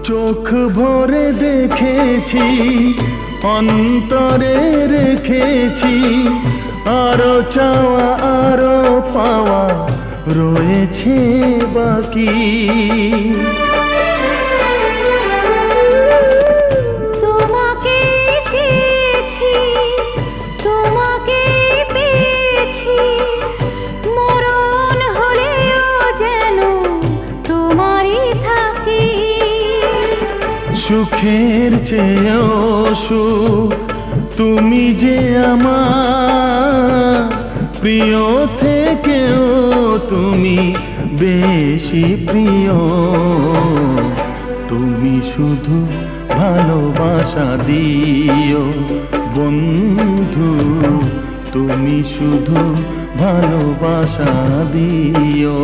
চোখ ভরে দেখেছি, অন্তরে রেখেছি, আরো চাওয়া আরো পাওয়া রয়েছে বাকি। তোমাকে চেয়েছি, তোমাকে পেয়েছি, মরণ হলেও যেন তোমারই থাকি। সুখের চেয়েও সুখ তুমি যে আমার, প্রিয় থেকেও তুমি বেশি প্রিয়। তুমি শুধু ভালোবাসা দিও বন্ধু, তুমি শুধু ভালোবাসা দিও।